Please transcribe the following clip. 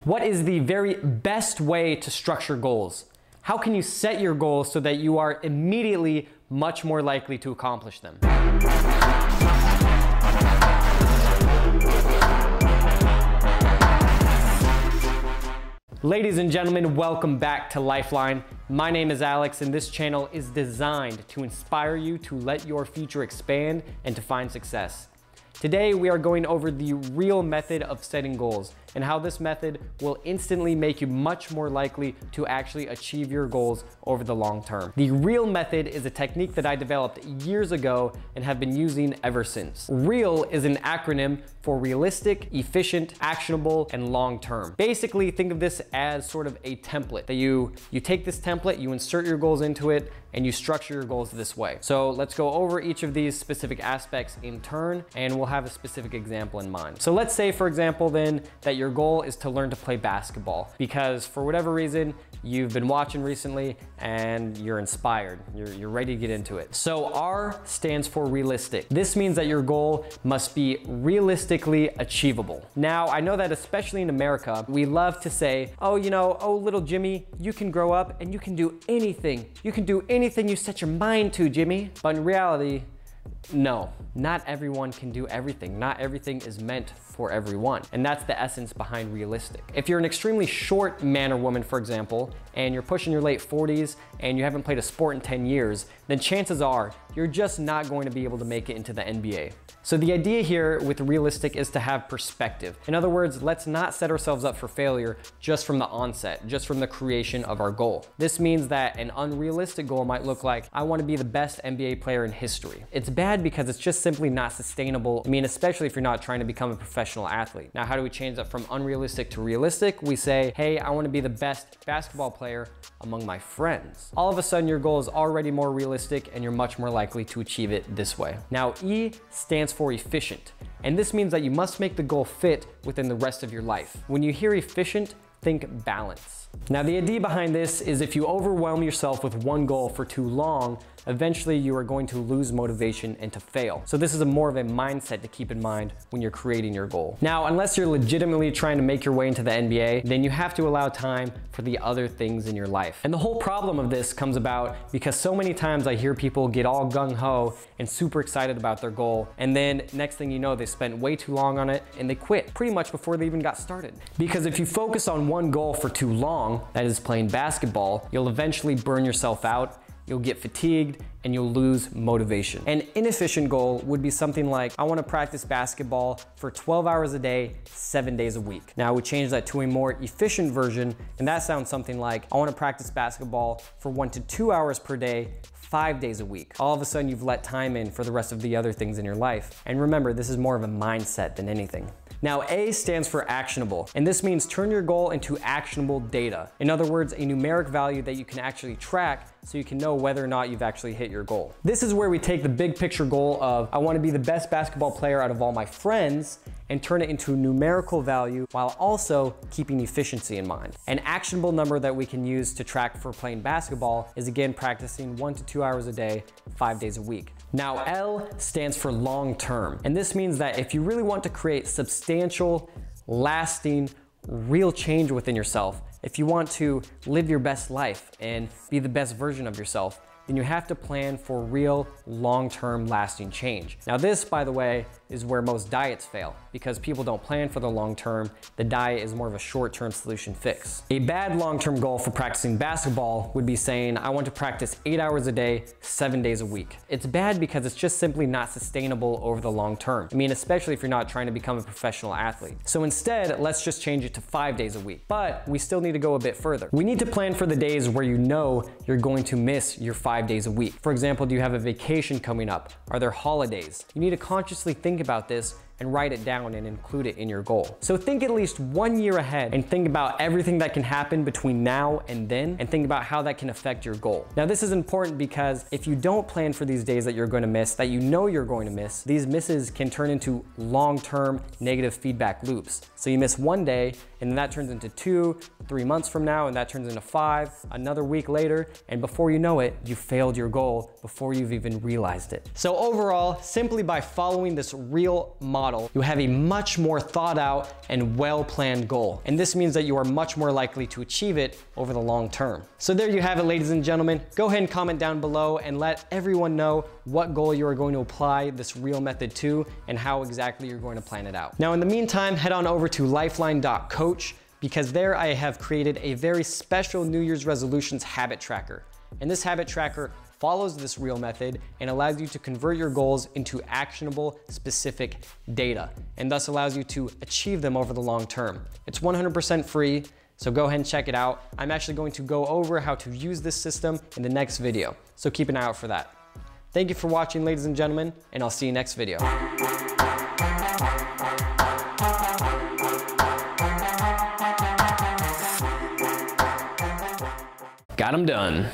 What is the very best way to structure goals? How can you set your goals so that you are immediately much more likely to accomplish them? Ladies and gentlemen, welcome back to Lifeline. My name is Alex, and this channel is designed to inspire you to let your future expand and to find success. Today, we are going over the real method of setting goals and how this method will instantly make you much more likely to actually achieve your goals over the long term. The real method is a technique that I developed years ago and have been using ever since. REAL is an acronym for realistic, efficient, actionable, and long term. Basically, think of this as sort of a template that you take this template, you insert your goals into it, and you structure your goals this way. So let's go over each of these specific aspects in turn, and we'll have a specific example in mind. So let's say, for example, then that your goal is to learn to play basketball because for whatever reason, you've been watching recently and you're inspired. You're ready to get into it. So R stands for realistic. This means that your goal must be realistically achievable. Now, I know that especially in America, we love to say, oh, little Jimmy, you can grow up and you can do anything. You can do anything you set your mind to, Jimmy. But in reality, no, not everyone can do everything. Not everything is meant for everyone. And that's the essence behind realistic. If you're an extremely short man or woman, for example, and you're pushing your late 40s and you haven't played a sport in 10 years, then chances are you're just not going to be able to make it into the NBA. So the idea here with realistic is to have perspective. In other words, let's not set ourselves up for failure just from the onset, just from the creation of our goal. This means that an unrealistic goal might look like, I want to be the best NBA player in history. It's bad because it's just simply not sustainable. I mean, especially if you're not trying to become a professional athlete. Now, how do we change that from unrealistic to realistic? We say, hey, I want to be the best basketball player among my friends. All of a sudden, your goal is already more realistic and you're much more likely to achieve it this way. Now, E stands for efficient. And this means that you must make the goal fit within the rest of your life. When you hear efficient, think balance. Now, the idea behind this is if you overwhelm yourself with one goal for too long, eventually you are going to lose motivation and to fail. So this is more of a mindset to keep in mind when you're creating your goal. Now, unless you're legitimately trying to make your way into the NBA, then you have to allow time for the other things in your life. And the whole problem of this comes about because so many times I hear people get all gung-ho and super excited about their goal, and then next thing you know, they spent way too long on it and they quit pretty much before they even got started. Because if you focus on one goal for too long, that is playing basketball, you'll eventually burn yourself out, you'll get fatigued, and you'll lose motivation. An inefficient goal would be something like, I want to practice basketball for 12 hours a day, 7 days a week. Now we change that to a more efficient version, and that sounds something like, I want to practice basketball for 1 to 2 hours per day, 5 days a week. All of a sudden, you've let time in for the rest of the other things in your life. And remember, this is more of a mindset than anything. Now, A stands for actionable, and this means turn your goal into actionable data. In other words, a numeric value that you can actually track so you can know whether or not you've actually hit your goal. This is where we take the big picture goal of, I want to be the best basketball player out of all my friends, and turn it into a numerical value while also keeping efficiency in mind. An actionable number that we can use to track for playing basketball is again practicing 1 to 2 hours a day, 5 days a week. Now, L stands for long term, and this means that if you really want to create substantial, lasting, real change within yourself, if you want to live your best life and be the best version of yourself, then you have to plan for real long-term lasting change. Now this, by the way, is where most diets fail because people don't plan for the long term. The diet is more of a short-term solution fix. A bad long-term goal for practicing basketball would be saying, I want to practice 8 hours a day, 7 days a week. It's bad because it's just simply not sustainable over the long term. I mean, especially if you're not trying to become a professional athlete. So instead, let's just change it to 5 days a week. But we still need to go a bit further. We need to plan for the days where you know you're going to miss your 5 days a week. For example, do you have a vacation coming up? Are there holidays? You need to consciously think about this and write it down and include it in your goal. So think at least 1 year ahead and think about everything that can happen between now and then, and think about how that can affect your goal. Now this is important because if you don't plan for these days that you're going to miss, that you know you're going to miss, these misses can turn into long-term negative feedback loops. So you miss one day and then that turns into 2, 3 months from now, and that turns into 5, another week later, and before you know it, you failed your goal before you've even realized it. So overall, simply by following this real model model, you have a much more thought out and well-planned goal. And this means that you are much more likely to achieve it over the long term. So there you have it, ladies and gentlemen. Go ahead and comment down below and let everyone know what goal you are going to apply this real method to and how exactly you're going to plan it out. Now, in the meantime, head on over to lifeline.coach, because there I have created a very special New Year's resolutions habit tracker. And this habit tracker follows this real method and allows you to convert your goals into actionable, specific data, and thus allows you to achieve them over the long term. It's 100% free, so go ahead and check it out. I'm actually going to go over how to use this system in the next video, so keep an eye out for that. Thank you for watching, ladies and gentlemen, and I'll see you next video. Got 'em done.